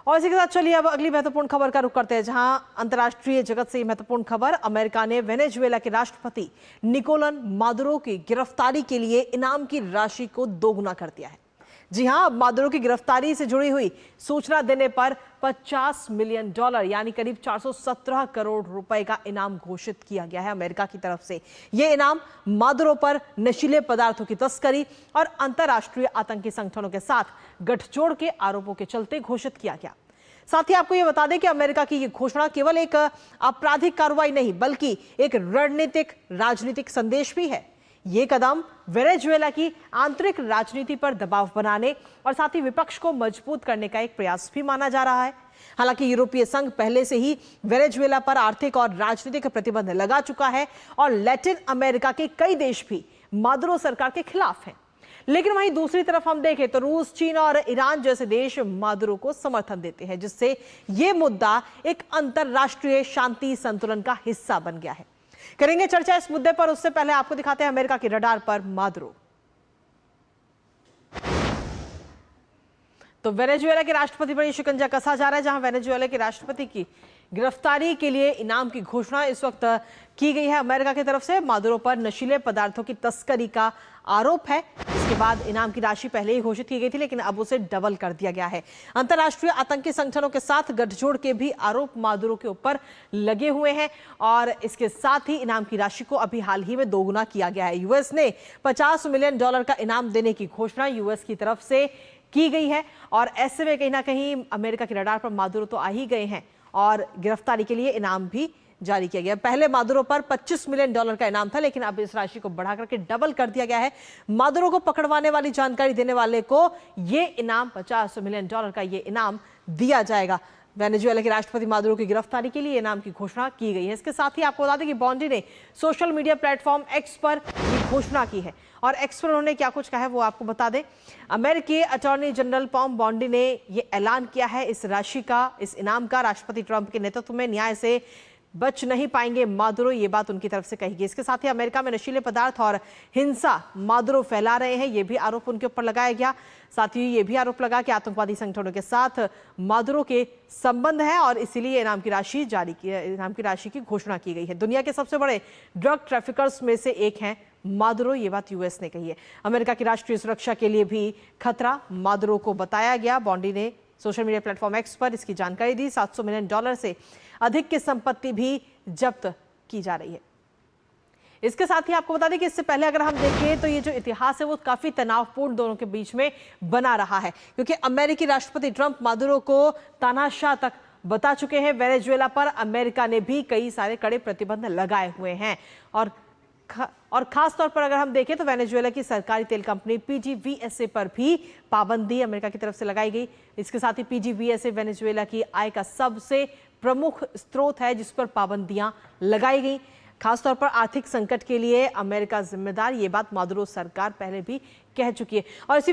और इसी के साथ चलिए अब अगली महत्वपूर्ण खबर का रुख करते हैं, जहां अंतर्राष्ट्रीय जगत से महत्वपूर्ण खबर। अमेरिका ने वेनेजुएला के राष्ट्रपति निकोलस मादुरो की गिरफ्तारी के लिए इनाम की राशि को दोगुना कर दिया है। जी हां, मादुरो की गिरफ्तारी से जुड़ी हुई सूचना देने पर $50 मिलियन यानी करीब 417 करोड़ रुपए का इनाम घोषित किया गया है अमेरिका की तरफ से। यह इनाम मादुरो पर नशीले पदार्थों की तस्करी और अंतर्राष्ट्रीय आतंकी संगठनों के साथ गठजोड़ के आरोपों के चलते घोषित किया गया। साथ ही आपको यह बता दें कि अमेरिका की यह घोषणा केवल एक आपराधिक कार्रवाई नहीं बल्कि एक रणनीतिक राजनीतिक संदेश भी है। यह कदम वेनेजुएला की आंतरिक राजनीति पर दबाव बनाने और साथ ही विपक्ष को मजबूत करने का एक प्रयास भी माना जा रहा है। हालांकि यूरोपीय संघ पहले से ही वेनेजुएला पर आर्थिक और राजनीतिक प्रतिबंध लगा चुका है और लैटिन अमेरिका के कई देश भी मादुरो सरकार के खिलाफ हैं। लेकिन वहीं दूसरी तरफ हम देखें तो रूस, चीन और ईरान जैसे देश मादुरो को समर्थन देते हैं, जिससे यह मुद्दा एक अंतरराष्ट्रीय शांति संतुलन का हिस्सा बन गया है। करेंगे चर्चा इस मुद्दे पर, उससे पहले आपको दिखाते हैं अमेरिका की रडार पर मादुरो। तो वेनेजुएला के राष्ट्रपति पर शिकंजा कसा जा रहा है, जहां वेनेजुएला के राष्ट्रपति की गिरफ्तारी के लिए इनाम की घोषणा इस वक्त की गई है अमेरिका की तरफ से। मादुरो पर नशीले पदार्थों की तस्करी का आरोप है। इसके बाद इनाम की राशि पहले ही घोषित की गई थी, लेकिन अब उसे डबल कर दिया गया है। अंतर्राष्ट्रीय आतंकी संगठनों के साथ गठजोड़ के भी आरोप मादुरो के ऊपर लगे हुए हैं और इसके साथ ही इनाम की राशि को अभी हाल ही में दोगुना किया गया है। यूएस ने $50 मिलियन का इनाम देने की घोषणा यूएस की तरफ से की गई है और ऐसे में कहीं ना कहीं अमेरिका की रडार पर मादुरो तो आ ही गए हैं और गिरफ्तारी के लिए इनाम भी जारी किया गया। पहले मादुरो पर $25 मिलियन का इनाम था, लेकिन अब इस राशि को बढ़ाकर के डबल कर दिया गया है। मादुरो को पकड़वाने वाली जानकारी देने वाले को यह इनाम $50 मिलियन का ये इनाम दिया जाएगा। वेनेजुएला के राष्ट्रपति मादुरो की गिरफ्तारी के लिए इनाम की घोषणा की गई है। इसके साथ ही आपको बता दें कि बॉन्डी ने सोशल मीडिया प्लेटफॉर्म एक्स पर घोषणा की है और एक्स पर उन्होंने क्या कुछ कहा है वो आपको बता दें। अमेरिकी अटॉर्नी जनरल पॉम बॉन्डी ने यह ऐलान किया है इस राशि का, इस इनाम का। राष्ट्रपति ट्रंप के नेतृत्व में न्याय से बच नहीं पाएंगे मादुरो, ये बात उनकी तरफ से कही गई। इसके साथ ही अमेरिका में नशीले पदार्थ और हिंसा मादुरो फैला रहे हैं, ये भी आरोप उनके ऊपर लगाया गया। साथ ही ये भी आरोप लगा कि आतंकवादी संगठनों के साथ मादुरो के संबंध है और इसीलिए इनाम की राशि की घोषणा की गई है। दुनिया के सबसे बड़े ड्रग ट्रैफिकर्स में से एक हैं मादुरो, ये बात यूएस ने कही है। अमेरिका की राष्ट्रीय सुरक्षा के लिए भी खतरा मादुरो को बताया गया। बॉन्डी ने सोशल मीडिया प्लेटफॉर्म एक्स पर इसकी जानकारी दी। $700 मिलियन से अधिक की संपत्ति भी जब्त की जा रही है। इसके साथ ही आपको बता दें कि इससे पहले अगर हम देखें तो ये जो इतिहास है वो काफी तनावपूर्ण दोनों के बीच में बना रहा है, क्योंकि अमेरिकी राष्ट्रपति ट्रंप मादुरो को तानाशाह तक बता चुके हैं। वेनेजुएला पर अमेरिका ने भी कई सारे कड़े प्रतिबंध लगाए हुए हैं और खास तौर पर अगर हम देखें तो वेनेजुएला की सरकारी तेल कंपनी PDVSA पर भी पाबंदी अमेरिका की तरफ से लगाई गई। इसके साथ ही PDVSA वेनेजुएला की आय का सबसे प्रमुख स्रोत है जिस पर पाबंदियां लगाई गई। खासतौर पर आर्थिक संकट के लिए अमेरिका जिम्मेदार, ये बात मादुरो सरकार पहले भी कह चुकी है। और इसी